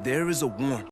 There is a warmth.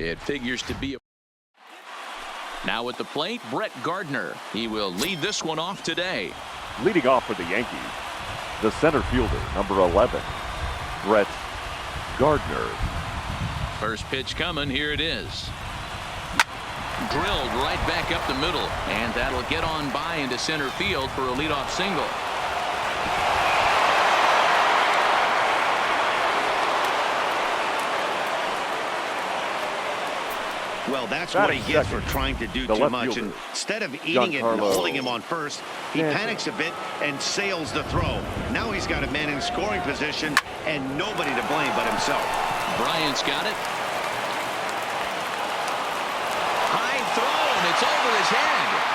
It figures to be. Now at the plate, Brett Gardner. He will lead this one off today. Leading off for the Yankees, the center fielder, number 11, Brett Gardner. First pitch coming. Here it is. Drilled right back up the middle, and that'll get on by into center field for a leadoff single. Well, that's what he gets for trying to do too much. And instead of eating it and holding him on first, he panics a bit and sails the throw. Now he's got a man in scoring position and nobody to blame but himself. Bryant's got it. High throw. over his head.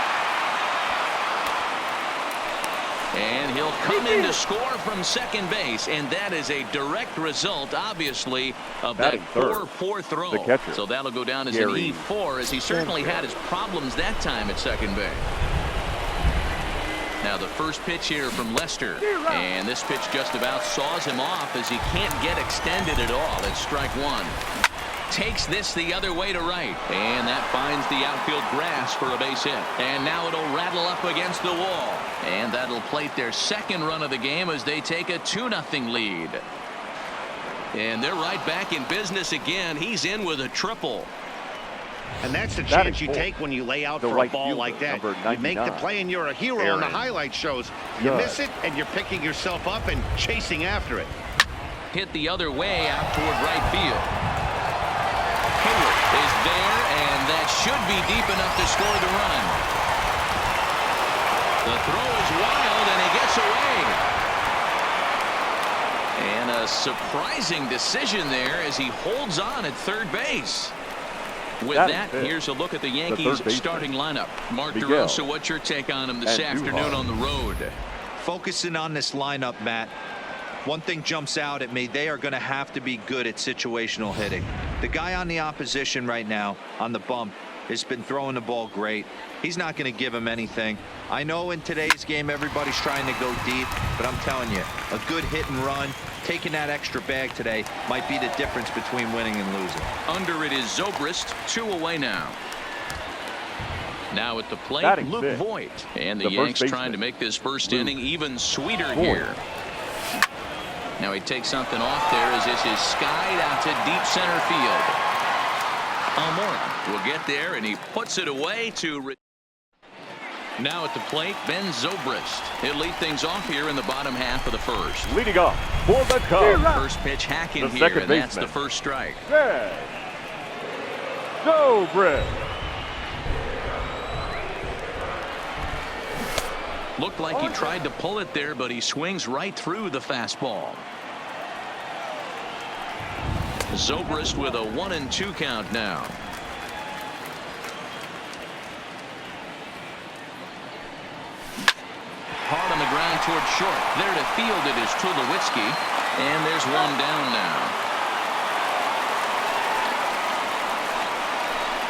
And he'll come in to score from second base, and that is a direct result, obviously, of that poor throw. So that'll go down as an E4, as he certainly had his problems that time at second base. Now the first pitch here from Lester, and this pitch just about saws him off as he can't get extended at all. It's strike one. Takes this the other way to right, and that finds the outfield grass for a base hit. And now it'll rattle up against the wall, and that'll plate their second run of the game as they take a 2-0 lead. And they're right back in business again. He's in with a triple. And that's the chance you take when you lay out for a ball like that. You make the play and you're a hero on the highlight shows. You miss it and you're picking yourself up and chasing after it. Hit the other way out toward right field. Hayward is there, and that should be deep enough to score the run. The throw is wild, and he gets away. And a surprising decision there as he holds on at third base. With that, here's a look at the Yankees starting lineup. Mark DeRosa, what's your take on him this afternoon on the road? Focusing on this lineup, Matt. One thing jumps out at me. They are going to have to be good at situational hitting. The guy on the opposition right now on the bump has been throwing the ball great. He's not going to give him anything. I know in today's game everybody's trying to go deep, but I'm telling you, a good hit and run, taking that extra bag today might be the difference between winning and losing. Under it is Zobrist, 2 away now. Now at the plate, Luke Voigt. And the Yanks trying to make this first inning even sweeter here. Now he takes something off there as this is skied out to deep center field. Almora will get there, and he puts it away to... Now at the plate, Ben Zobrist. He'll lead things off here in the bottom half of the first. Leading off for the Cubs. First pitch hacking here, and that's the first strike. Ben Zobrist. Looked like he tried to pull it there, but he swings right through the fastball. Zobrist with a 1-2 count now. Hard on the ground toward short. There to field it is Tulowitzki, and there's one down now.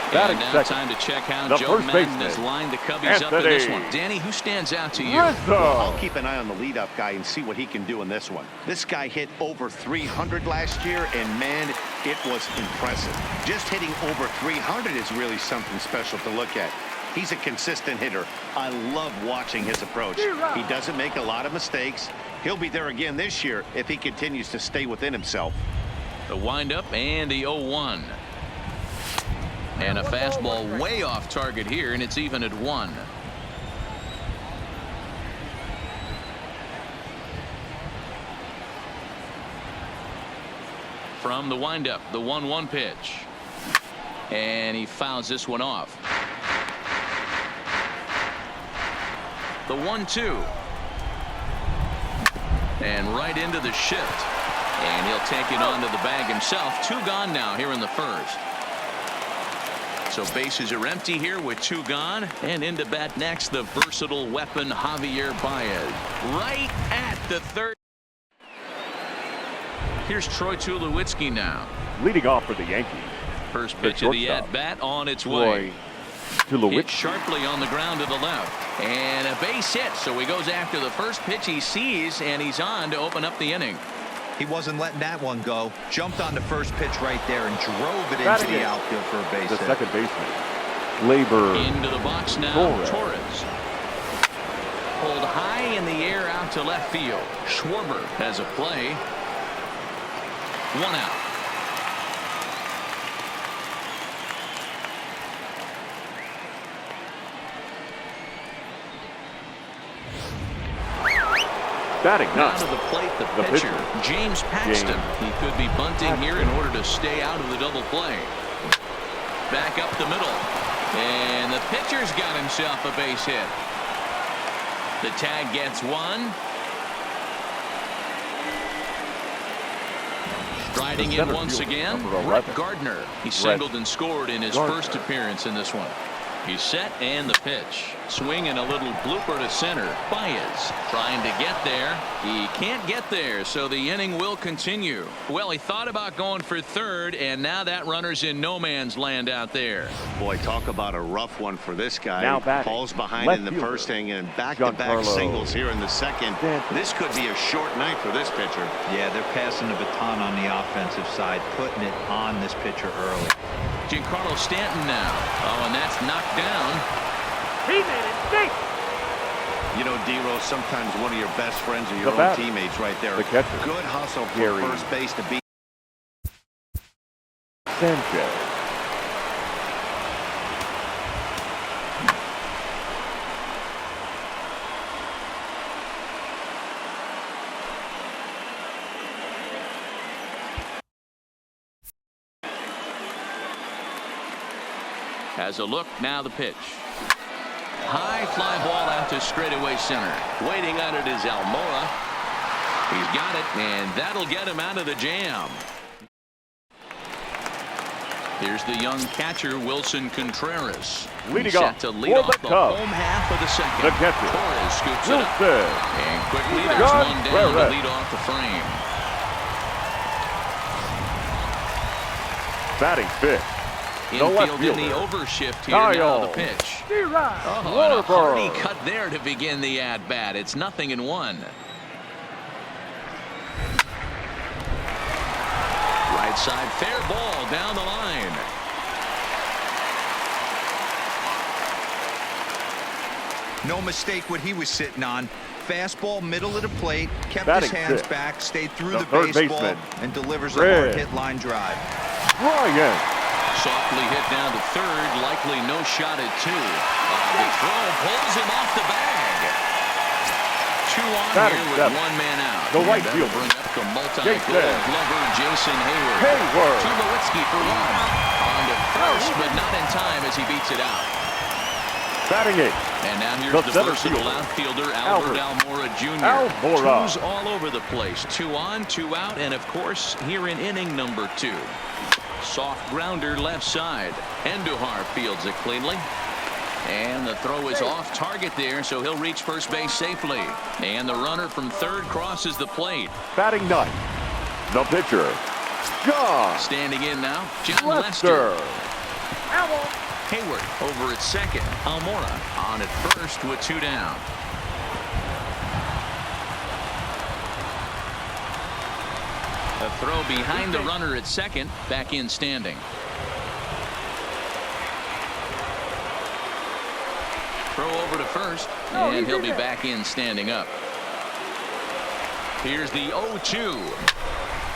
And now time to check how Joe Madden has lined the Cubbies up in this one. Danny, who stands out to you? I'll keep an eye on the leadoff guy and see what he can do in this one. This guy hit over 300 last year, and man, it was impressive. Just hitting over 300 is really something special to look at. He's a consistent hitter. I love watching his approach. He doesn't make a lot of mistakes. He'll be there again this year if he continues to stay within himself. The windup and the 0-1. And a fastball way off target here, and it's even at 1. From the windup, the 1-1 pitch. And he fouls this one off. The 1-2. And right into the shift. And he'll take it onto the bag himself. 2 gone now here in the first. So bases are empty here with 2 gone, and into bat next the versatile weapon Javier Baez. Right at the third. Here's Troy Tulowitzki now. Leading off for the Yankees. First pitch of the at bat on its way. Hit sharply on the ground to the left, and a base hit. So he goes after the first pitch he sees, and he's on to open up the inning. He wasn't letting that one go. Jumped on the first pitch right there and drove it into the outfield for a base hit. The second baseman. Labor. Into the box now. Torres. Pulled high in the air out to left field. Schwarber has a play. 1 out. Batting down to the plate, the pitcher, James Paxton. He could be bunting here in order to stay out of the double play. Back up the middle. And the pitcher's got himself a base hit. The tag gets 1. Striding in once again, Brett Gardner. He singled and scored in his first appearance in this one. He's set and the pitch. Swing and a little blooper to center. Baez trying to get there. He can't get there, so the inning will continue. Well, he thought about going for third, and now that runner's in no man's land out there. Boy, talk about a rough one for this guy. Now batting, falls behind left in the fielder, first inning and back-to-back singles here in the second. This could be a short night for this pitcher. Yeah, they're passing the baton on the offensive side, putting it on this pitcher early. Giancarlo Stanton now. Oh, and that's knocked down. He made it safe. You know, D-Rose, sometimes one of your best friends are your own batter, teammates right there. the catcher, Good hustle for Gary first base to beat. Sanchez. Has a look, now the pitch. High fly ball out to straightaway center. Waiting on it is Almora. He's got it, and that'll get him out of the jam. Here's the young catcher, Wilson Contreras. Leading set off to lead off the Cubs, home half of the second. the catcher, Torres scoops it up. Wilson And quickly there's one down to lead off the frame. batting fifth. Infield in the overshift here. Now the pitch. Oh, and a hearty cut there to begin the at-bat. It's 0-1. Right side, fair ball down the line. No mistake what he was sitting on. Fastball, middle of the plate, kept Batting his hands fifth, back, stayed through the third baseball, baseman, and delivers a Red. hard hit line drive. Ryan. Softly hit down to third, likely no shot at two. The throw pulls him off the bag. 2 on Batting here with seventh, 1 man out. the right That'll fielder, bring up the multi-gold glover Jason Hayward. Hayward. Tulowitzki for 1. On to first, but not in time as he beats it out. Batting eighth, And now here's the the center versatile fielder, outfielder Albert Almora Jr. Almora. 2s all over the place. 2 on, 2 out, and of course here in inning number 2. Soft grounder left side. Andujar fields it cleanly. And the throw is off target there, so he'll reach first base safely. And the runner from third crosses the plate. batting ninth, the pitcher, John Standing in now, John Lester. Lester. Hayward over at second. Almora on at first with 2 down. A throw behind the runner at second. Back in standing. Throw over to first, and he'll be back in standing up. Here's the 0-2.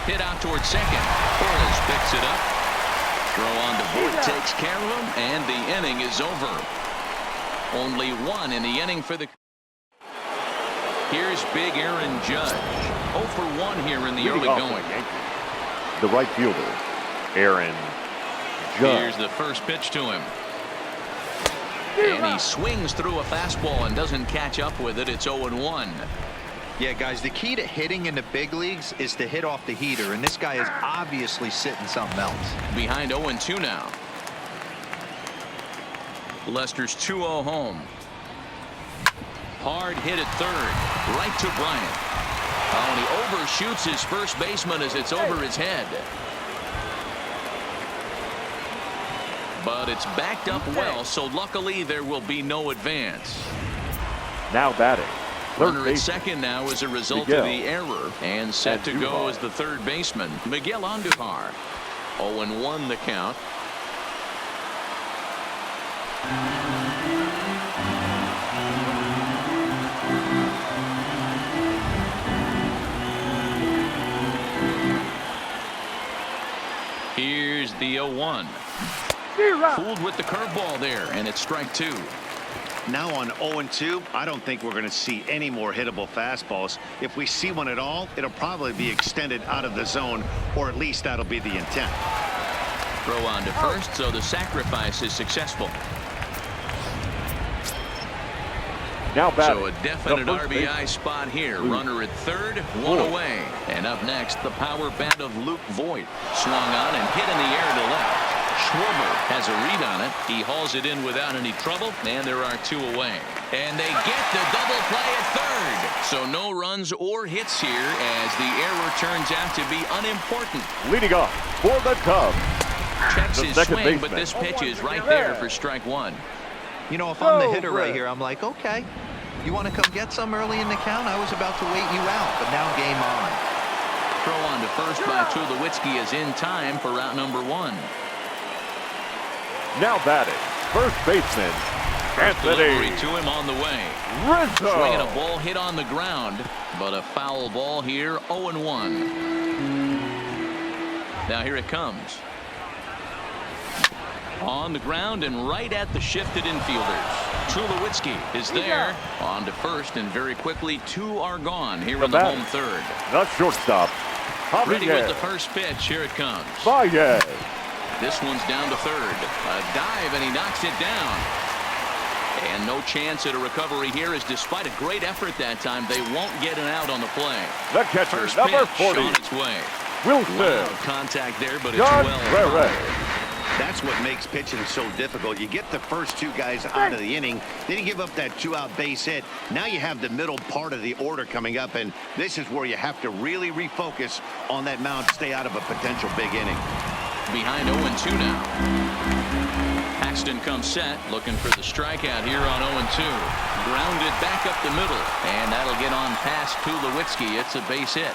Hit out towards second. Torres picks it up. Throw on to Voit, takes care of him, and the inning is over. Only 1 in the inning for the. Here's big Aaron Judge. 0 for 1 here in the early going. The right fielder, Aaron Judge. Here's the first pitch to him. And he swings through a fastball and doesn't catch up with it. It's 0-1. Yeah, guys, the key to hitting in the big leagues is to hit off the heater, and this guy is obviously sitting something else. Behind 0-2 now. Lester's 2-0 home. Hard hit at third. Right to Bryant. Oh, and he overshoots his first baseman as it's over his head. But it's backed up well, so luckily there will be no advance. Now batting, third Runner at baseman, second now as a result Miguel of the error. And set to go as the third baseman, Miguel Andujar. 0-1 the count. Here's the 0-1. Fooled with the curveball there, and it's strike 2. Now on 0-2, I don't think we're going to see any more hittable fastballs. If we see one at all, it'll probably be extended out of the zone, or at least that'll be the intent. Throw on to first, so the sacrifice is successful. now batting, So a definite the first RBI baseman, spot here. Luke Runner at third, 1 Voit. away. And up next, the power bat of Luke Voit. Swung on and hit in the air to left. Schwarber has a read on it. He hauls it in without any trouble, and there are 2 away. And they get the double play at third. So no runs or hits here as the error turns out to be unimportant. Leading off for the Cubs. Checks The his second swing, baseman. but this pitch is right there for strike 1. You know, if I'm the hitter right here, I'm like, okay, you want to come get some early in the count? I was about to wait you out, but now game on. Throw on to first by Tulowitzki is in time for route number 1. Now batting, first baseman, Delivery Anthony to him on the way. Rizzo. Swinging a ball hit on the ground, but a foul ball here, 0-1. Now here it comes. On the ground and right at the shifted infielders. Tulowitzki is there. On to first, and very quickly 2 are gone here in the home third. The shortstop, Ready with Javier the first pitch. Here it comes. Baez. This one's down to third. A dive, and he knocks it down. And no chance at a recovery here, as despite a great effort that time, they won't get an out on the play. The catcher, First number pitch 40, on its way. Wilson. Loud contact there, but it's John well Rere. timed. That's what makes pitching so difficult. You get the first 2 guys out of the inning, then you give up that 2-out base hit. Now you have the middle part of the order coming up, and this is where you have to really refocus on that mound to stay out of a potential big inning. Behind 0-2 now. Paxton comes set, looking for the strikeout here on 0-2. Grounded back up the middle, and that'll get on past Tulowitzki. It's a base hit.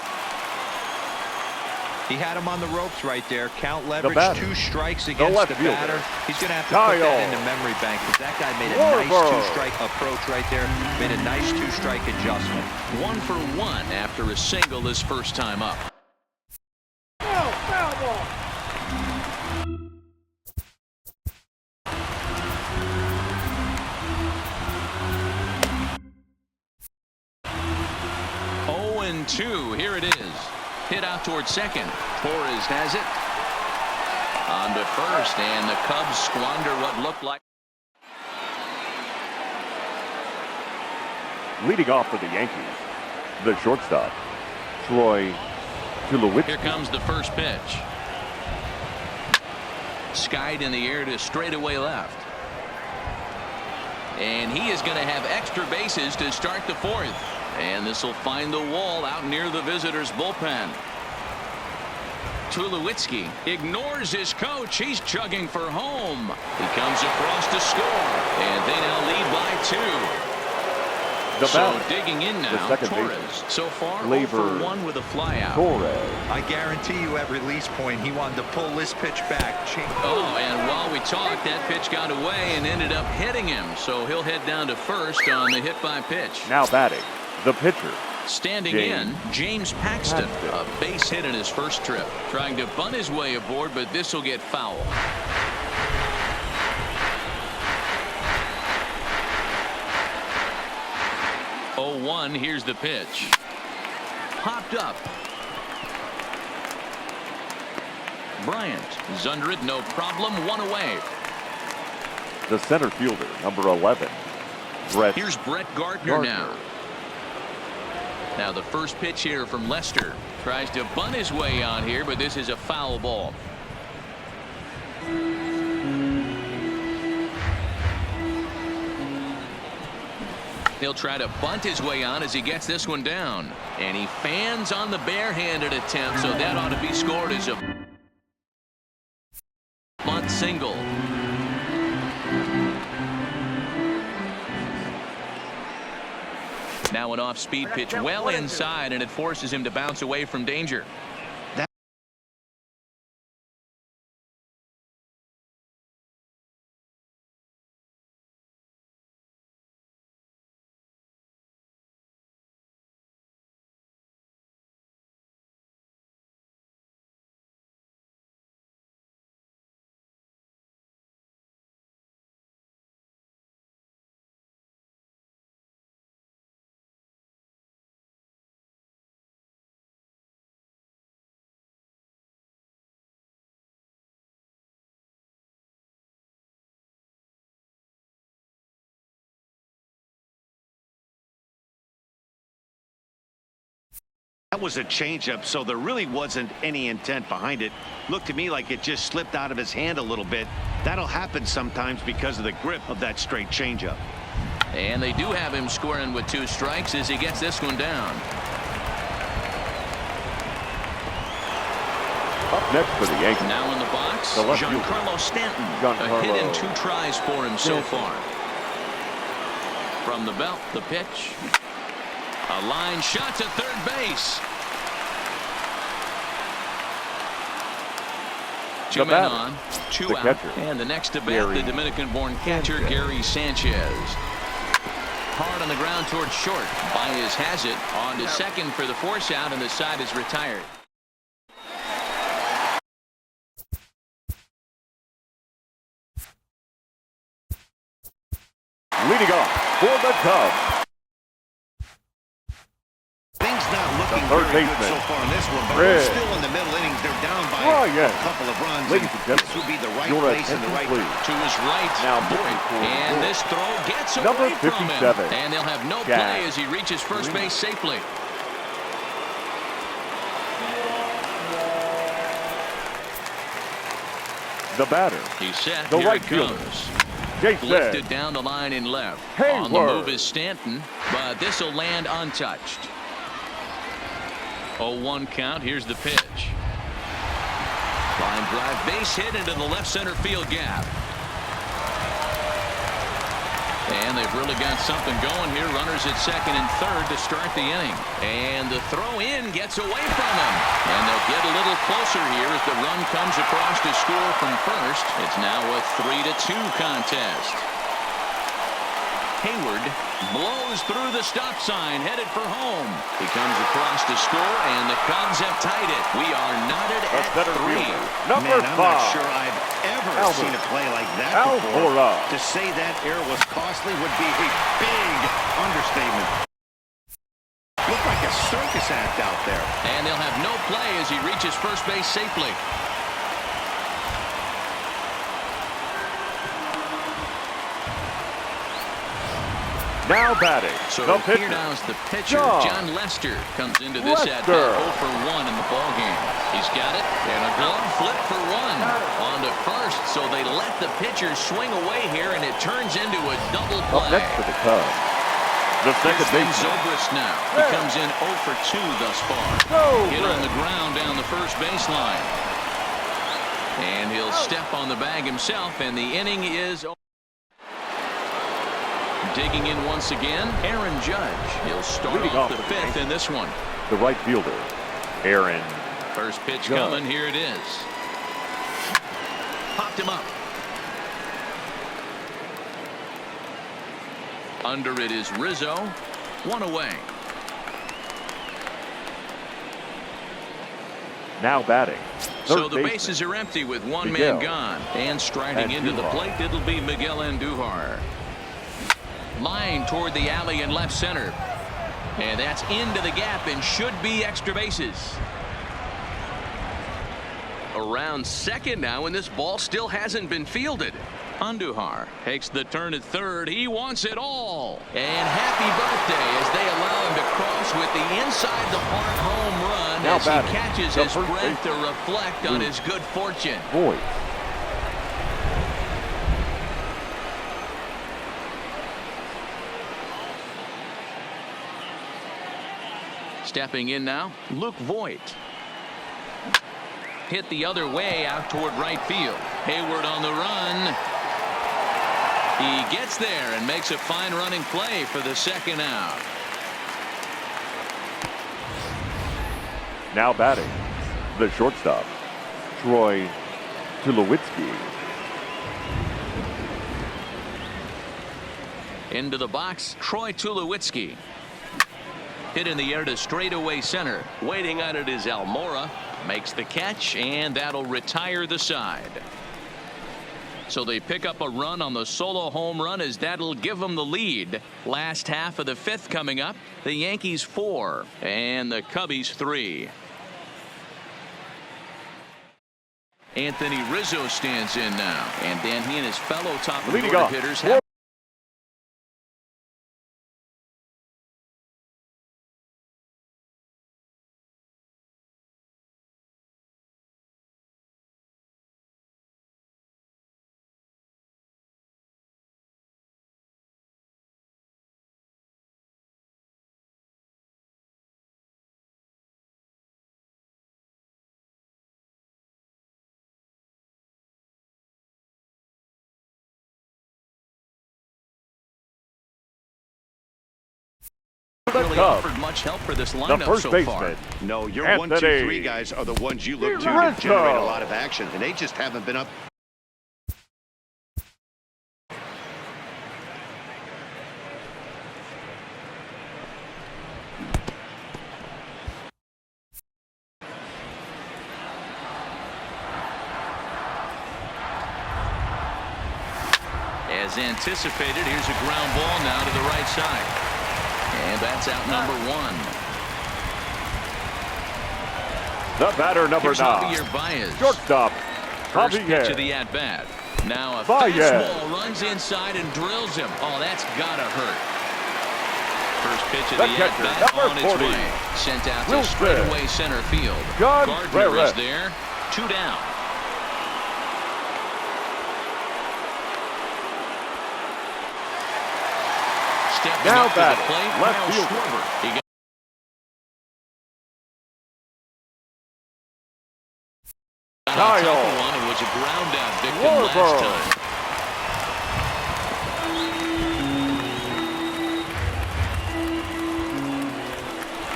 He had him on the ropes right there. Count leverage, batter, 2 strikes against the fielder, batter. He's going to have to put that into memory bank, because that guy made a nice 2-strike approach right there. Made a nice 2-strike adjustment. 1 for 1 after a single his first time up. Foul ball. Two. Here it is. Hit out towards second. Torres has it. On to first, and the Cubs squander what looked like. Leading off for the Yankees, the shortstop, Troy Tulowitzki. Here comes the first pitch. Skied in the air to straightaway left. And he is going to have extra bases to start the 4th. And this will find the wall out near the visitors' bullpen. Tulowitzki ignores his coach. He's chugging for home. He comes across to score, and they now lead by 2. So digging in now, Torres. So far, 0 for 1 with a flyout. Torres. I guarantee you at release point, he wanted to pull this pitch back. Oh, and while we talked, that pitch got away and ended up hitting him. So he'll head down to first on the hit by pitch. Now batting, the pitcher. Standing in, James Paxton. A base hit in his first trip. Trying to bunt his way aboard, but this will get foul. Oh, 1, here's the pitch. Popped up. Bryant is under it, no problem, 1 away. The center fielder, number 11, Brett. Here's Brett Gardner now. Now the first pitch here from Lester. Tries to bunt his way on here, but this is a foul ball. He'll try to bunt his way on as he gets this one down. And he fans on the barehanded attempt, so that ought to be scored as a bunt single. Now an off-speed pitch well inside, and it forces him to bounce away from danger. That was a changeup, so there really wasn't any intent behind it. Looked to me like it just slipped out of his hand a little bit. That'll happen sometimes because of the grip of that straight changeup. And they do have him scoring with 2 strikes as he gets this one down. Up next for the Yankees. Now in the box, The left Giancarlo Stanton. A hit in 2 tries for him so far. From the belt, the pitch. A line shot to third base. 2 men on, 2 out. Catcher. And the next to bat, the Dominican-born catcher, Gary Sanchez. Hard on the ground towards short. Baez has it on to second for the force out, and the side is retired. Leading off for the Cubs. Things not looking third very baseman, good so far in this one, but we're still in the middle innings. They're down by a couple of runs. Ladies and gentlemen, this would be the right your place and the right attention, time. To his right, Now Boyd. And this throw gets Number away from 57, him. And they'll have no Jack play as he reaches first base safely. The batter, He's set. the Here right it fielder, comes. Jason Lifted down the line in left. On the move is Stanton, but this will land untouched. 0-1 count. Here's the pitch. Line drive, base hit into the left center field gap. And they've really got something going here. Runners at second and third to start the inning. And the throw in gets away from him. And they'll get a little closer here as the run comes across to score from first. It's now a 3-2 contest. Hayward blows through the stop sign, headed for home. He comes across to score, and the Cubs have tied it. We are knotted at 3. Number 5. I'm not sure I've ever seen a play like that before. To say that error was costly would be a big understatement. Looked like a circus act out there. And they'll have no play as he reaches first base safely. Now batting. So the here now is the pitcher, John Lester, comes into this at bat 0 for 1 in the ball game. He's got it, and a glove flip for 1 on to first. So they let the pitcher swing away here, and it turns into a double play. Up next for the Cubs, the second baseman, Zobrist now. He comes in 0 for 2 thus far. Hit on the ground down the first baseline. And he'll step on the bag himself, and the inning is over. Digging in once again, Aaron Judge. He'll start off the 5th in this one. The right fielder, Aaron. First pitch coming. Here it is. Popped him up. Under it is Rizzo. 1 away. Now batting. So the bases are empty with 1 man gone. And striding into the plate, it'll be Miguel Andujar. Line toward the alley in left center. And that's into the gap and should be extra bases. Around second now, and this ball still hasn't been fielded. Andujar takes the turn at third. He wants it all. And happy birthday as they allow him to cross with the inside the park home run now as he catches his breath to reflect on his good fortune. Boyd. Stepping in now, Luke Voit. Hit the other way out toward right field. Hayward on the run. He gets there and makes a fine running play for the second out. Now batting, the shortstop, Troy Tulowitzki. Into the box, Troy Tulowitzki. Hit in the air to straightaway center. Waiting on it is Almora. Makes the catch, and that'll retire the side. So they pick up a run on the solo home run as that'll give them the lead. Last half of the 5th coming up. The Yankees 4 and the Cubbies 3. Anthony Rizzo stands in now, and then he and his fellow top order hitters have Really offered much help for this the lineup first so baseman. far. No, your Anthony 1, 2, 3 guys are the ones you look to generate a lot of action, and they just haven't been up. As anticipated, here's a ground ball now to the right side. And that's out number 1. The batter, number Here's 9. Javier Baez. Shortstop, First pitch Javier of the at-bat. Now a Baez. fastball runs inside and drills him. Oh, that's gotta hurt. First pitch of The the catcher, at-bat number on its 40. way. Sent out to Wilson. straightaway center field. John Gardner Barrett. is there. 2 down. Stepping Now up to the batting, plate, left Kyle fielder. Schwarber. He got on top Kyle of one. It was a ground out victim Schwarber. last time.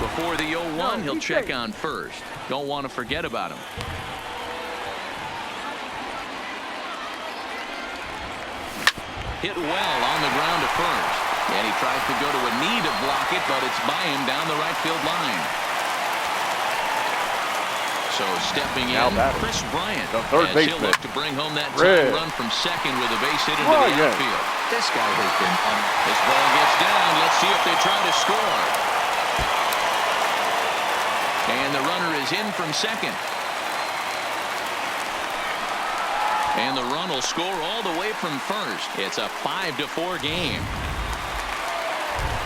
Before the 0-1, he'll check on first. Don't want to forget about him. Hit well on the ground to first. And he tries to go to a knee to block it, but it's by him down the right field line. So stepping Now in, batting, Chris Bryant, the third as he'll baseman, look to bring home that Red tying run from second with a base hit into Bryant. the outfield. This guy has been This ball gets down. Let's see if they try to score. And the runner is in from second. And the run will score all the way from first. It's a 5-4 game.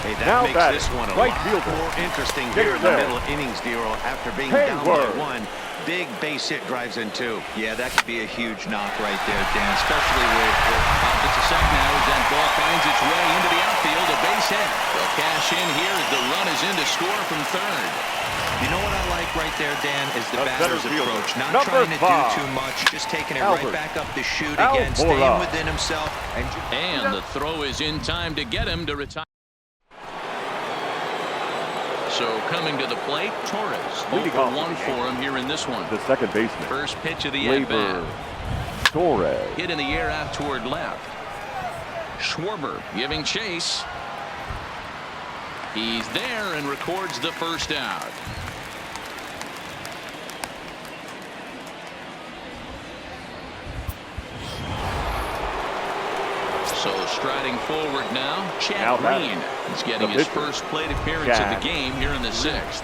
Hey, that Now makes batting, this one a right lot fielder. more interesting here in the middle innings, Dero. After being down by Hayward. 1, big base hit drives in 2. Yeah, that could be a huge knock right there, Dan, especially with Just a second now as that ball finds its way into the outfield. A base hit. They'll cash in here as the run is in to score from third. You know what I like right there, Dan, is the The batter's center fielder, approach. Not number trying to 5. do too much, just taking it Albert. right back up the chute Alvora. again, staying within himself. And the throw is in time to get him to retire. So coming to the plate, Torres. Leading 0 off for 1 the for him here in this one. The second baseman, First pitch of the Labor at-bat. Torres. Hit in the air out toward left. Schwarber giving chase. He's there and records the first out. So striding forward now, Chad Now batting, Green. He's getting the his pitcher, first plate appearance of Chad the game here in the 6th.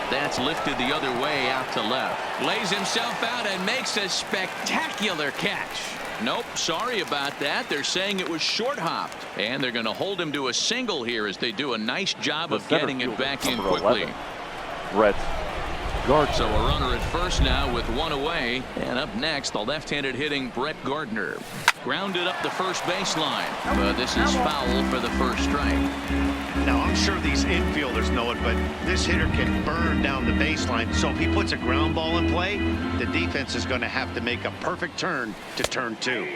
That's lifted the other way out to left. Lays himself out and makes a spectacular catch. Nope, sorry about that. They're saying it was short hopped. And they're going to hold him to a single here as they do a nice job The of center getting it fielder, back in number quickly. 11, Brett Gardner. So a runner at first now with 1 away. And up next, the left-handed hitting Brett Gardner. Grounded up the first baseline. But this is foul for the first strike. Now, I'm sure these infielders know it, but this hitter can burn down the baseline. So if he puts a ground ball in play, the defense is going to have to make a perfect turn to turn 2.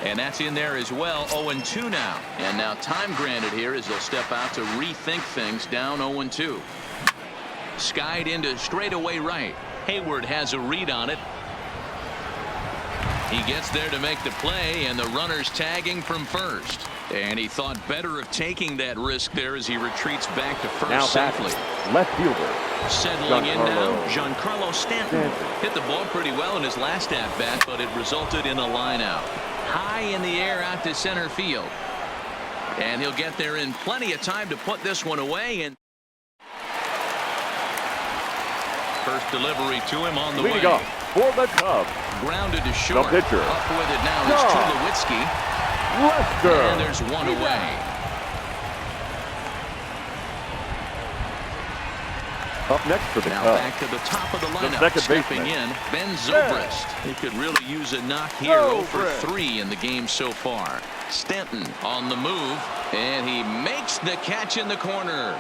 And that's in there as well. 0-2 now. And now time granted here as they'll step out to rethink things down 0-2. Skied into straightaway right. Hayward has a read on it. He gets there to make the play, and the runner's tagging from first. And he thought better of taking that risk there as he retreats back to first Now safely. batting, left fielder, Settling in now, Giancarlo Giancarlo Stanton. Hit the ball pretty well in his last at-bat, but it resulted in a line out. High in the air out to center field. And he'll get there in plenty of time to put this one away. And first delivery to him on the leading way. off for the Cubs, Grounded to short. the pitcher, Up with it now is John Tulowitzki. Lester. And there's 1 away. Up next for the Now Cubs, back to the top of the lineup. second Stepping baseman, in, Ben Zobrist. He could really use a knock here. 0 for 3 in the game so far. Stanton on the move, and he makes the catch in the corner.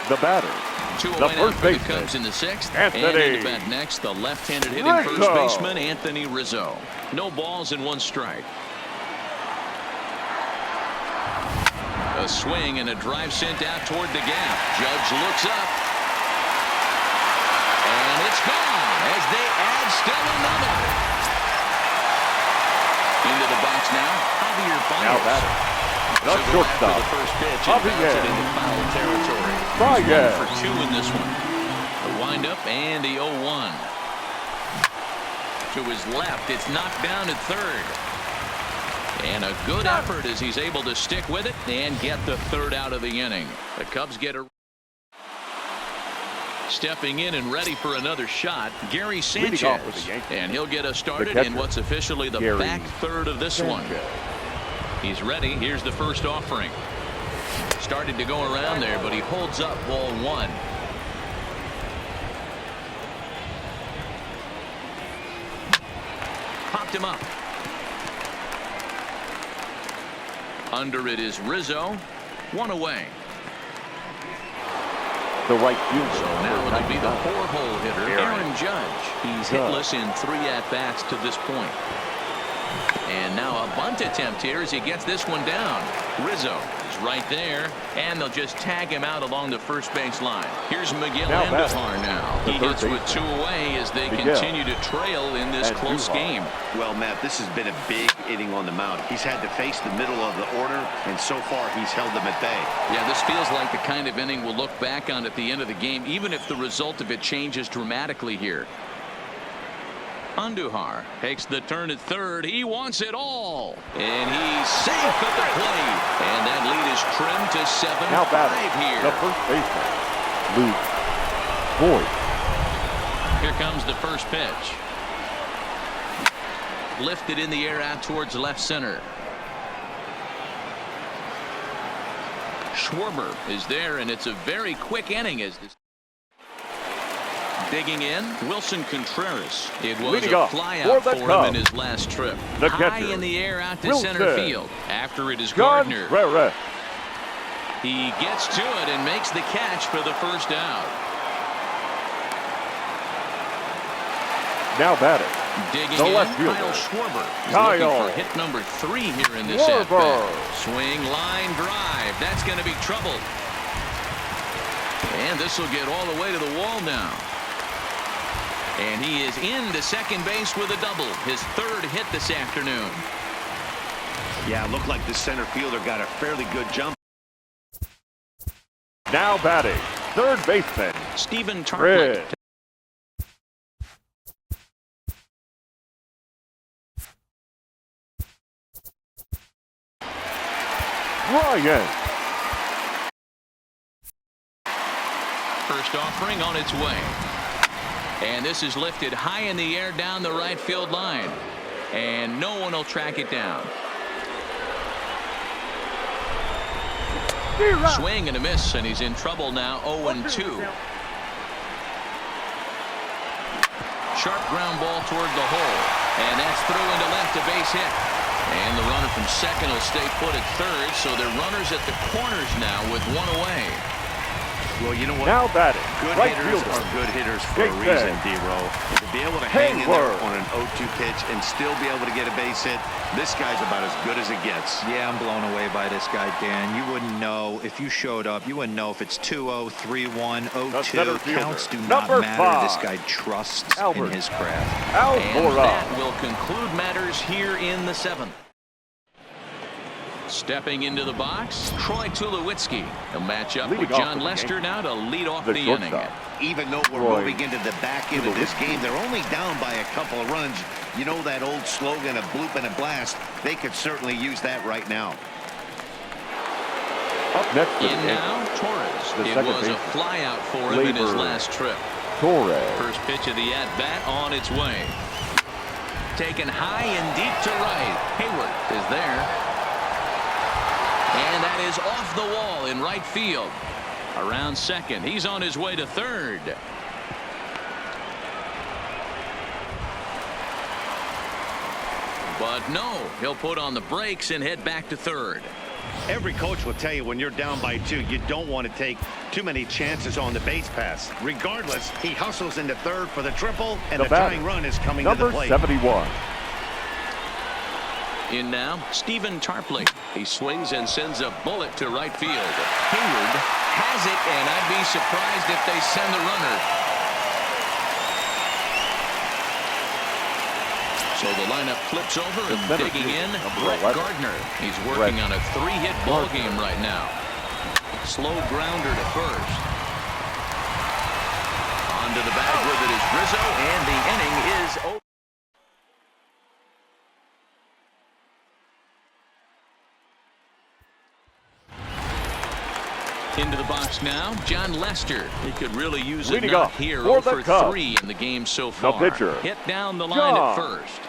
the batter, 2 the away now first for the baseman, Cubs in the 6th. Anthony And in the bat next, the left-handed hitting Rizzo. first baseman, Anthony Rizzo. No balls and 1 strike. swing and a drive sent out toward the gap. Judge looks up. And it's gone as they add still another. Into the box now, Javier Baez. Now batting. The shortstop. The first pitch, he bounces it into foul territory. He's 1 for 2 in this one. The windup and the 0-1. To his left, it's knocked down at third. And a good effort as he's able to stick with it and get the third out of the inning. The Cubs get a stepping in and ready for another shot, Gary Sanchez. And he'll get us started in what's officially the back third of this one. He's ready. Here's the first offering. Started to go around there, but he holds up ball 1. Popped him up. Under it is Rizzo. 1 away. The right fielder. So now it'll be the 4-hole hitter, Aaron Judge. He's hitless in 3 at-bats to this point. And now a bunt attempt here as he gets this one down. Rizzo is right there, and they'll just tag him out along the first base line. Here's Miguel Andujar now. He hits with 2 away as they continue to trail in this close game. Well, Matt, this has been a big inning on the mound. He's had to face the middle of the order, and so far he's held them at bay. Yeah, this feels like the kind of inning we'll look back on at the end of the game, even if the result of it changes dramatically here. Andujar takes the turn at third. He wants it all. And he's safe at the plate. And that lead is trimmed to 7-5 here. The first baseman, Luke Boyd. Here comes the first pitch. Lifted in the air out towards left center. Schwarber is there, and it's a very quick inning as this. Digging in, Wilson Contreras. It was a flyout for him in his last trip. High in the air out to center field. After it is Gardner. He gets to it and makes the catch for the first out. Now batting. Digging in, Kyle Schwarber. He's looking for hit number 3 here in this at-bat. Swing, line, drive. That's going to be trouble. And this will get all the way to the wall now. And he is into second base with a double. His 3rd hit this afternoon. Yeah, it looked like the center fielder got a fairly good jump. Now batting, third baseman, Stephen Tarplin. Ryan. First offering on its way. And this is lifted high in the air down the right field line. And no one will track it down. Swing and a miss, and he's in trouble now, 0-2. Sharp ground ball toward the hole. And that's through into left, a base hit. And the runner from second will stay put at third, so they're runners at the corners now with 1 away. Well, you know what? Now batting. Good right hitters fielder. are good hitters for a reason, D-Row. To be able to hang in there on an 0-2 pitch and still be able to get a base hit, this guy's about as good as it gets. Yeah, I'm blown away by this guy, Dan. You wouldn't know if you showed up. You wouldn't know if it's 2-0, 3-1, 0-2. Counts do not matter. This guy trusts in his craft. And that will conclude matters here in the 7th. Stepping into the box, Troy Tulowitzki. He'll match up with John Lester now to lead off the inning. Even though we're moving into the back end of this game, they're only down by a couple of runs. You know that old slogan of bloop and a blast? They could certainly use that right now. Up next in now, Torres. It was a flyout for him in his last trip. Torres. First pitch of the at-bat on its way. Taken high and deep to right. Hayward is there. And that is off the wall in right field. Around second. He's on his way to third. But no, he'll put on the brakes and head back to third. Every coach will tell you when you're down by 2, you don't want to take too many chances on the base pass. Regardless, he hustles into third for the triple, and the tying run is coming to the plate. Number 71. In now, Stephen Tarpley. He swings and sends a bullet to right field. Hayward has it, and I'd be surprised if they send the runner. So the lineup flips over and digging in, Brett Gardner. He's working on a 3-hit ball game right now. Slow grounder to first. Onto the bag with it is Rizzo, and the inning is over. Into the box now, John Lester. He could really use a knock here. 0 for 3 in the game so far. The pitcher, hit down the line at first.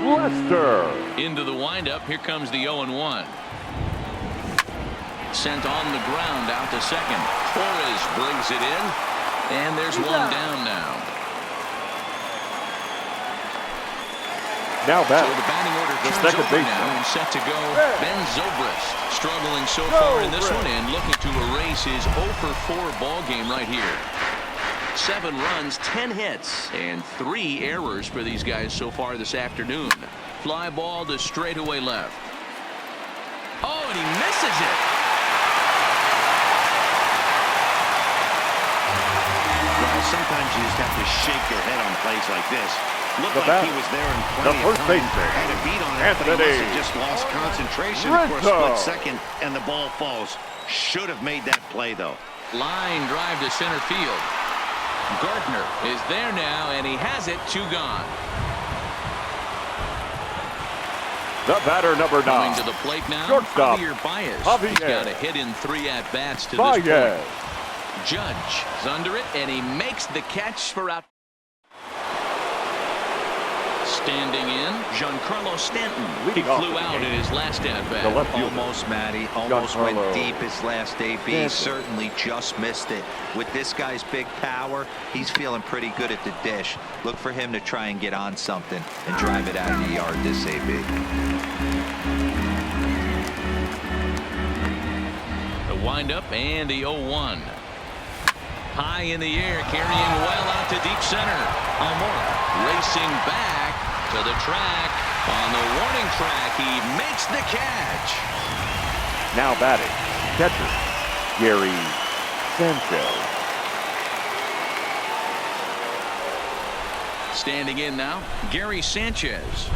Lester. Into the windup. Here comes the 0-1. Sent on the ground out to second. Torres brings it in, and there's one down now. Now back. So the batting order The turns second over baseman. now and set to go. Ben Zobrist struggling so far in this one and looking to erase his 0 for 4 ball game right here. 7 runs, 10 hits, and 3 errors for these guys so far this afternoon. Fly ball to straightaway left. Oh, and he misses it. Well, sometimes you just have to shake your head on plays like this. Looked The like bat. he was there in The plenty of first time. baseman, Had a beat on it, but he Anthony must have just lost concentration for a Rizzo. split second, and the ball falls. Should have made that play, though. Line drive to center field. Gardner is there now, and he has it. 2 gone. The batter, number 9. Coming to the plate now, Shortstop, Javier Baez. Javier. He's got a hit in 3 at-bats to Baez. this point. Judge is under it, and he makes the catch for out. Standing in, Giancarlo Stanton. He flew out in his last at-bat. The left fielder, Almost, Matty. Almost went Giancarlo deep his last AB. Stanton. Certainly just missed it. With this guy's big power, he's feeling pretty good at the dish. Look for him to try and get on something and drive it out of the yard this AB. The windup and the 0-1. High in the air, carrying well out to deep center. Almora racing back to the track. On the warning track, he makes the catch. Now batting, catcher, Gary Sanchez. Standing in now, Gary Sanchez.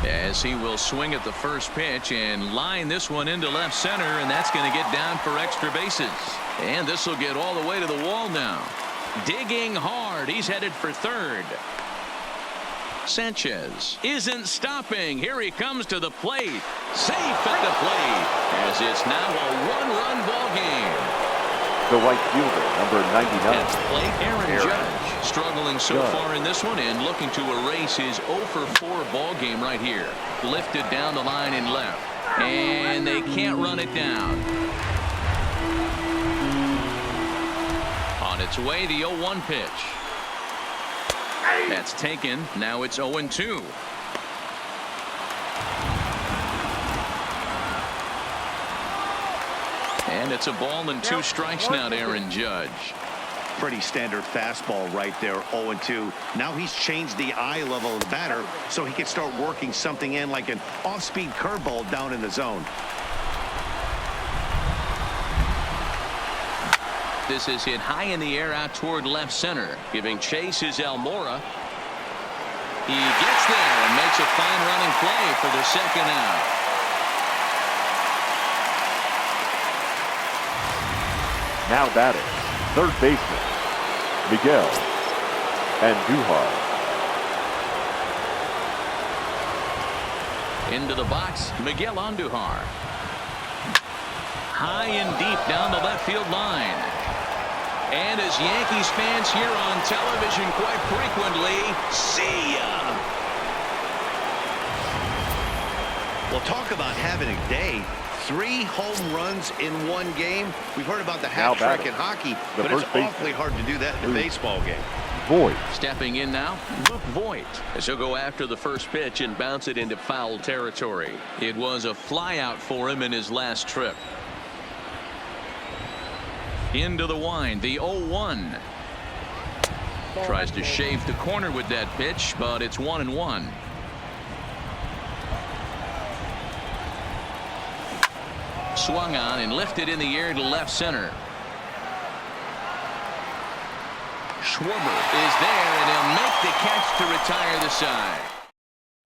As he will swing at the first pitch and line this one into left center, and that's going to get down for extra bases. And this will get all the way to the wall now. Digging hard. He's headed for third. Sanchez isn't stopping. Here he comes to the plate. Safe at the plate, as it's now a 1-run ball game. The right fielder, number 99. At the plate, Aaron Judge struggling so far in this one and looking to erase his 0 for 4 ball game right here. Lifted down the line in left, and they can't run it down. On its way, the 0-1 pitch. That's taken. Now it's 0-2. And it's a ball and 2 strikes now to Aaron Judge. Pretty standard fastball right there, 0-2. Now he's changed the eye level of the batter so he can start working something in like an off-speed curveball down in the zone. This is hit high in the air out toward left center. Giving chase is Almora. He gets there and makes a fine running play for the second out. Now batting, third baseman, Miguel Andujar. Into the box, Miguel Andujar. High and deep down the left field line. And as Yankees fans hear on television quite frequently, see ya! Well, talk about having a day. 3 home runs in 1 game. We've heard about the hat trick in hockey, but it's awfully hard to do that in a baseball game. Voit. Stepping in now, Luke Voit, as he'll go after the first pitch and bounce it into foul territory. It was a flyout for him in his last trip. Into the wind, the 0-1. Tries to shave the corner with that pitch, but it's 1-1. Swung on and lifted in the air to left center. Schwarber is there, and he'll make the catch to retire the side.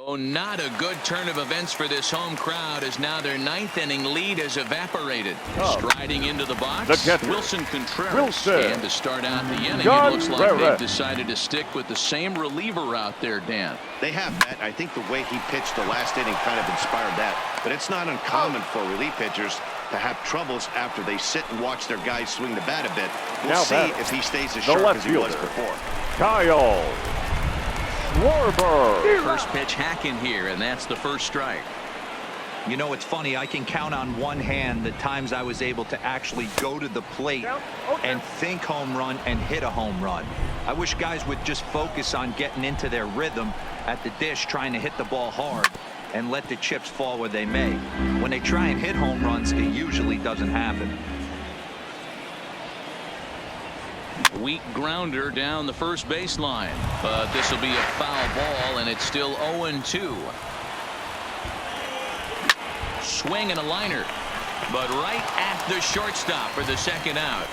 Oh, not a good turn of events for this home crowd, as now their 9th inning lead has evaporated. Striding into the box, Wilson Contreras. And to start out the inning, it looks like they've decided to stick with the same reliever out there, Dan. They have, Matt. I think the way he pitched the last inning kind of inspired that. But it's not uncommon for relief pitchers to have troubles after they sit and watch their guys swing the bat a bit. We'll see if he stays as sharp as he was before. Kyle Schwarber. First pitch hacking here, and that's the first strike. You know, it's funny. I can count on one hand the times I was able to actually go to the plate and think home run and hit a home run. I wish guys would just focus on getting into their rhythm at the dish, trying to hit the ball hard and let the chips fall where they may. When they try and hit home runs, it usually doesn't happen. Weak grounder down the first baseline, but this will be a foul ball, and it's still 0-2. Swing and a liner, but right at the shortstop for the second out.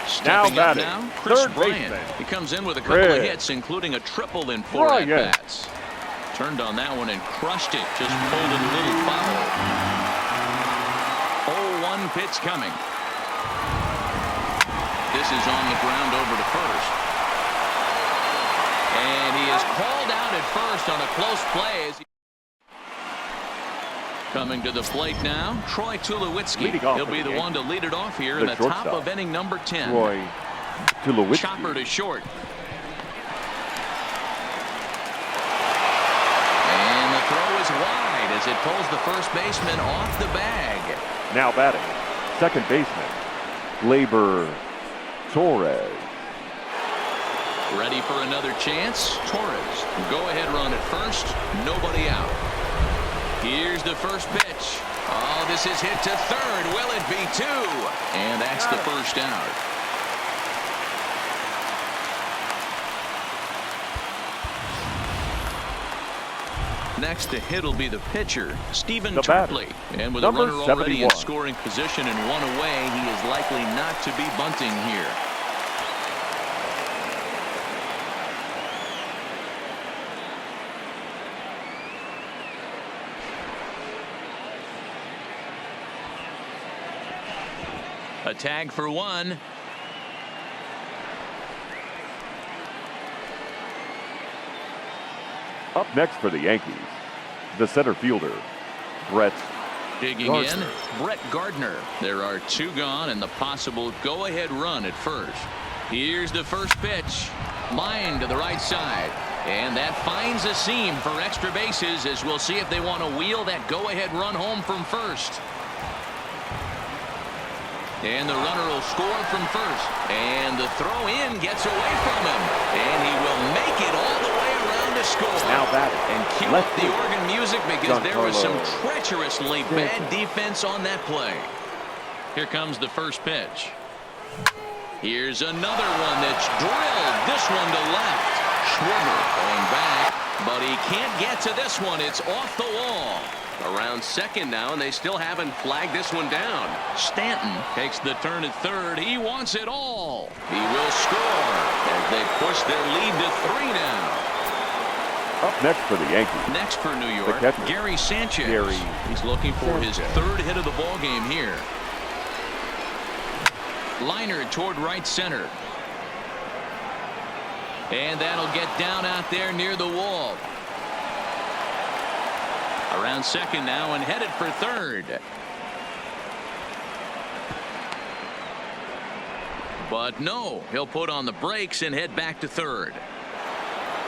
Stepping up now, Chris Bryant. He comes in with a couple of hits, including a triple in 4 at-bats. Turned on that one and crushed it, just pulled it a little foul. 0-1 pitch coming. This is on the ground over to first. And he is called out at first on a close play. Coming to the plate now, Troy Tulowitzki. He'll be the one to lead it off here in the top of inning number 10. Troy Tulowitzki. Chopper to short. And the throw is wide as it pulls the first baseman off the bag. Now batting, second baseman, Gleyber Torres. Ready for another chance. Torres. Go ahead run at first. Nobody out. Here's the first pitch. Oh, this is hit to third. Will it be 2? And that's the first out. Next to hit will be the pitcher, Stephen Tarpley. And with a runner already in scoring position and one away, he is likely not to be bunting here. A tag for 1. Up next for the Yankees, the center fielder, Brett Digging Gardner. in, Brett Gardner. There are 2 gone and the possible go-ahead run at first. Here's the first pitch. Line to the right side. And that finds a seam for extra bases, as we'll see if they want to wheel that go-ahead run home from first. And the runner will score from first. And the throw in gets away from him. And he will make it all the way around to score. Now batting. And cue up the organ music, because there was some treacherously bad defense on that play. Here comes the first pitch. Here's another one that's drilled. This one to left. Schwarber going back, but he can't get to this one. It's off the wall. Around second now, and they still haven't flagged this one down. Stanton takes the turn at third. He wants it all. He will score as they push their lead to 3 now. Up next for the Yankees. Next for New York, Gary Sanchez. He's looking for his 3rd hit of the ball game here. Liner toward right center. And that'll get down out there near the wall. Around second now and headed for third. But no, he'll put on the brakes and head back to third.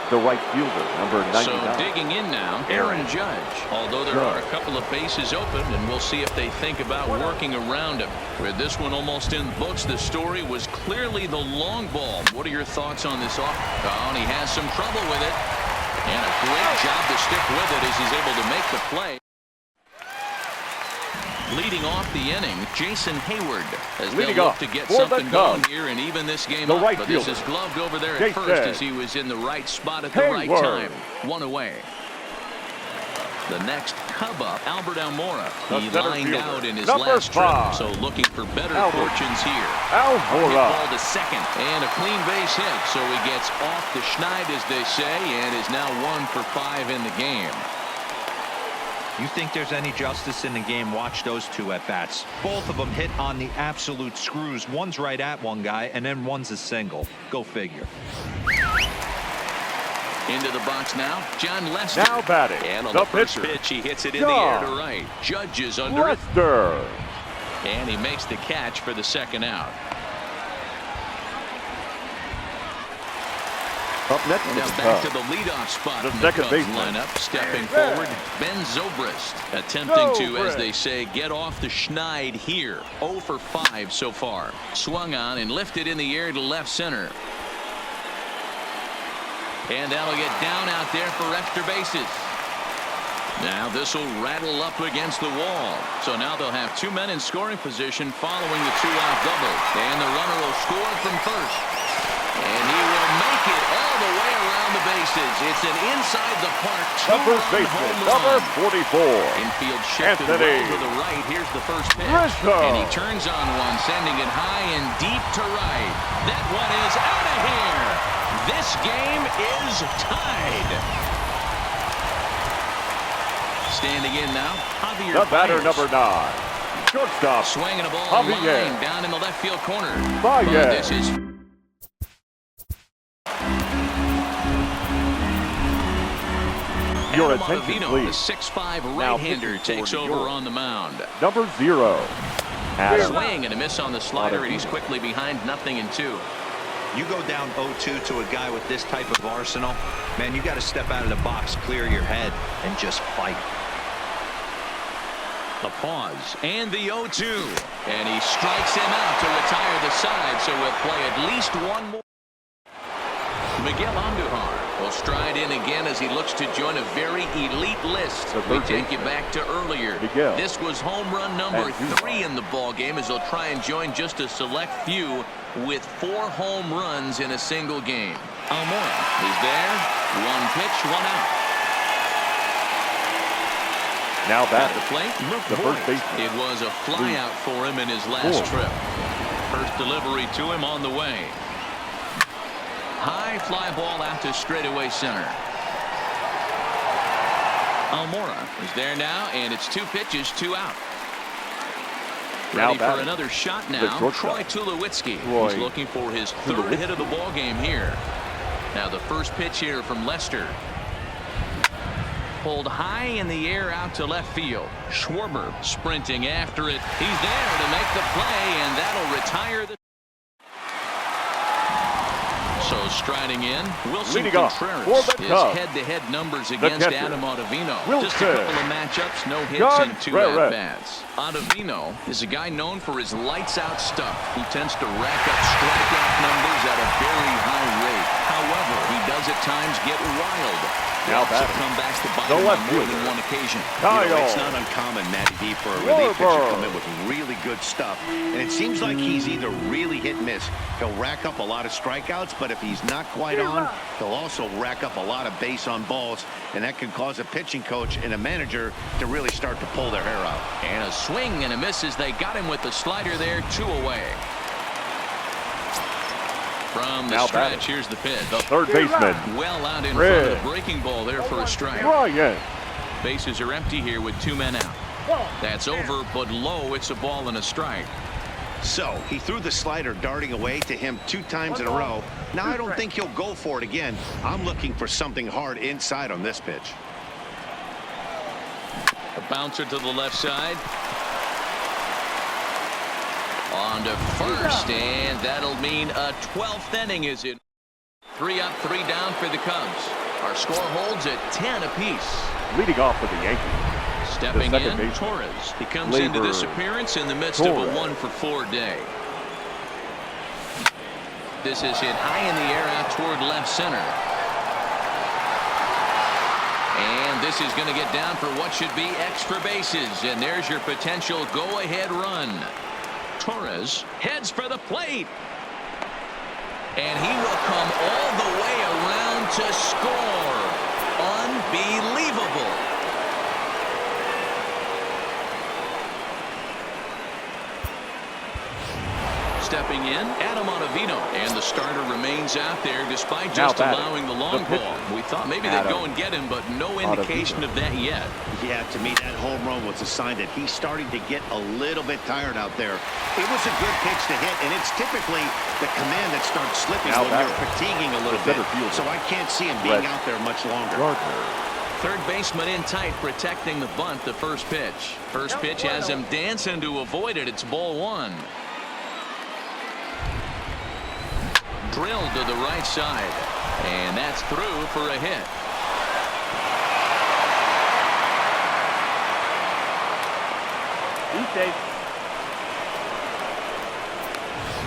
The right fielder, number 99. So digging in now, Aaron Judge. Although there are a couple of bases open, and we'll see if they think about working around him. With this one almost in the books, the story was clearly the long ball. What are your thoughts on this off? Oh, and he has some trouble with it. And a great job to stick with it as he's able to make the play. Leading off the inning, Jason Hayward, as they look to get something going here and even this game up. But this is gloved over there at first as he was in the right spot at the right time. 1 away. The next Cub up, Albert Almora. The He center lined fielder, out in his number last 5. trip, so looking for better Albert fortunes here. Almora. Ball to second, and a clean base hit, so he gets off the schneid, as they say, and is now 1 for 5 in the game. You think there's any justice in the game? Watch those two at bats. Both of them hit on the absolute screws. One's right at one guy, and then one's a single. Go figure. Into the box now, John Lester. Now batting, And on the the first pitcher, pitch, he hits it in the air to John right. Judge is under Lester. it, and he makes the catch for the second out. Up next Now is back to Cubs. the leadoff spot The in second Cubs baseman. lineup. Stepping Yeah. forward, Ben Zobrist, attempting to, as Zobrist. they say, get off the schneid here. 0 for 5 so far. Swung on and lifted in the air to left center. And that'll get down out there for extra bases. Now this will rattle up against the wall. So now they'll have 2 men in scoring position following the 2-out double. And the runner will score from first. And he will make it all the way around the bases. It's an inside the park The first two-run baseman, home number run. 44. Infield shifted Anthony well to the right. Here's the first pitch. Rizzo. And he turns on one, sending it high and deep to right. That one is out of here. This game is tied. Standing in now, Javier The batter, Baez. number 9. Shortstop, Swinging a ball Javier line down in the left field corner. Baez. But this is Your Adam attention, Ottavino, please. the 6'5" Now right-hander, pitching takes for New over York. on the mound. Number 0. Adam. Swing and a miss on the slider, and he's Ottavino. quickly behind 0-2. You go down 0-2 to a guy with this type of arsenal, man, you got to step out of the box, clear your head, and just fight. The pause and the 0-2, and he strikes him out to retire the side, so we'll play at least one more. Miguel Andujar will stride in again as he looks to join a very elite list. The We third take you baseman, back to earlier. Miguel This was home run number Andujar. 3 in the ball game, as he'll try and join just a select few with 4 home runs in a single game. Almora is there. 1 pitch, 1 out. Now At batting, the plate, Luke the first Voigt. baseman. It was a flyout for him in his last Voigt. trip. First delivery to him on the way. High fly ball out to straightaway center. Almora is there now, and it's 2 pitches, 2 out. Now Ready for batting, another shot the now. shortstop, Troy Tulowitzki. Troy He's looking for his 3rd Tulowitzki. hit of the ball game here. Now the first pitch here from Lester. Pulled high in the air out to left field. Schwarber sprinting after it. He's there to make the play, and that'll retire the. So striding in, Wilson Leading off Contreras. for the His Cubs, head-to-head numbers against catcher, Adam Ottavino. Wilson Just a couple of matchups, no hits and 2 Contreras. at-bats. Ottavino is a guy known for his lights-out stuff, who tends to rack up strikeout numbers at a very high rate. However, he does at times get wild. Now Lots of batting, comebacks to bite the him left on more than fielder, one occasion. Kyle It's not uncommon, Matty D, for a relief pitcher to come in with really good stuff. And it seems like he's either really hit and miss. He'll rack up a lot of strikeouts, but if he's not quite on, he'll also rack up a lot of base on balls. And that can cause a pitching coach and a manager to really start to pull their hair out. And a swing and a miss as they got him with the slider there, 2 away. From the Now stretch, batting, here's the pitch. the third baseman, Well out in Red. front of the breaking ball there for a strike. Bryant. Bases are empty here with 2 men out. That's over, but low. It's a ball and a strike. So he threw the slider darting away to him 2 times in a row. Now I don't think he'll go for it again. I'm looking for something hard inside on this pitch. A bouncer to the left side. On to first, and that'll mean a 12th inning is in. 3 up, 3 down for the Cubs. Our score holds at 10 apiece. Leading off for the Yankees, Stepping the second in, baseman, Torres. He comes into this appearance in the midst of Torres. a 1-for-4 day. This is hit high in the air out toward left center. And this is going to get down for what should be extra bases. And there's your potential go-ahead run. Torres heads for the plate. And he will come all the way around to score. Unbelievable. stepping in, Adam Ottavino. And the starter remains out there despite just allowing the long ball. We thought maybe they'd go and get him, but no indication of that yet. Yeah, to me, that home run was a sign that he's starting to get a little bit tired out there. It was a good pitch to hit, and it's typically the command that starts slipping when you're fatiguing a little bit. So I can't see him being out there much longer. Third baseman in tight, protecting the bunt. The first pitch. First pitch has him dancing to avoid it. It's ball one. Drilled to the right side, and that's through for a hit.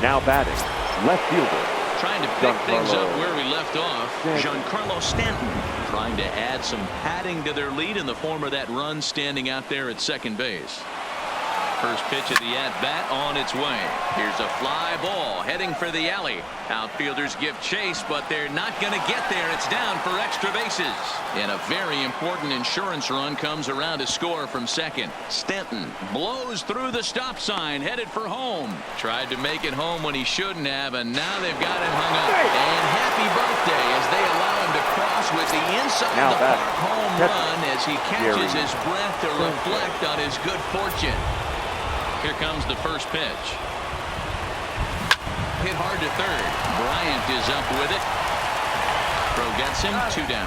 Now batting, left fielder. Trying to pick things up where we left off. Giancarlo Stanton trying to add some padding to their lead in the form of that run standing out there at second base. First pitch of the at-bat on its way. Here's a fly ball heading for the alley. Outfielders give chase, but they're not going to get there. It's down for extra bases. And a very important insurance run comes around to score from second. Stanton blows through the stop sign, headed for home. Tried to make it home when he shouldn't have, and now they've got him hung up. And happy birthday as they allow him to cross with the inside of the park home run as he catches his breath to reflect on his good fortune. Here comes the first pitch. Hit hard to third. Bryant is up with it. Throw gets him, 2 down.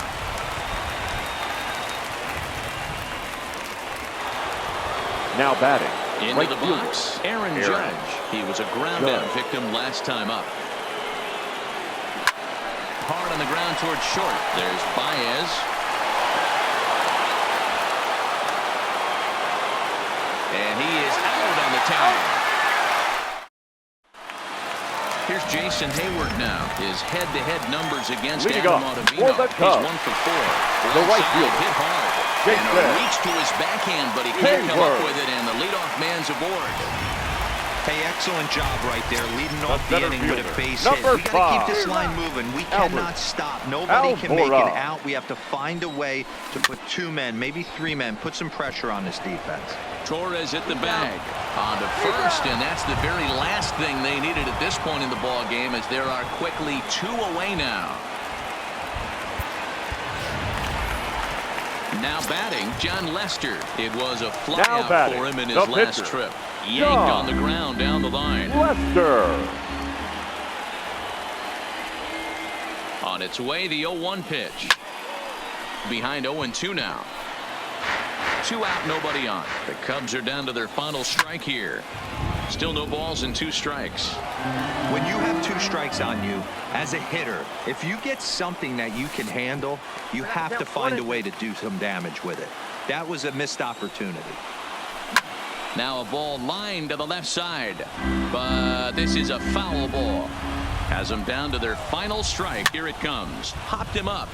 Now batting. Into the box, Aaron Judge. He was a ground out victim last time up. Hard on the ground towards short. There's Baez. And he is out on the tag. Here's Jason Hayward now. His head-to-head numbers against Adam Ottavino. He's 1 for 4. The right field hit hard. And a reach to his backhand, but he can't come up with it, and the leadoff man's aboard. Hey, excellent job right there, leading off the inning with a base hit. We got to keep this line moving. We cannot stop. Nobody can make it out. We have to find a way to put 2 men, maybe 3 men, put some pressure on this defense. Torres hit the bag on to first, and that's the very last thing they needed at this point in the ball game, as there are quickly 2 away now. Now batting, John Lester. It was a flyout for him in his last trip. Yanked on the ground down the line. Lester. On its way, the 0-1 pitch. Behind 0-2 now. 2 out, nobody on. The Cubs are down to their final strike here. Still no balls and 2 strikes. When you have 2 strikes on you as a hitter, if you get something that you can handle, you have to find a way to do some damage with it. That was a missed opportunity. Now a ball lined to the left side, but this is a foul ball. Has them down to their final strike. Here it comes. Hopped him up.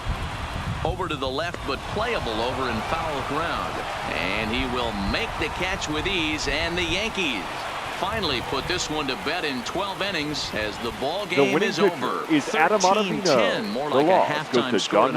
Over to the left, but playable over in foul ground. And he will make the catch with ease, and the Yankees finally put this one to bed in 12 innings as the ball game is over. 13-10, more like a halftime score.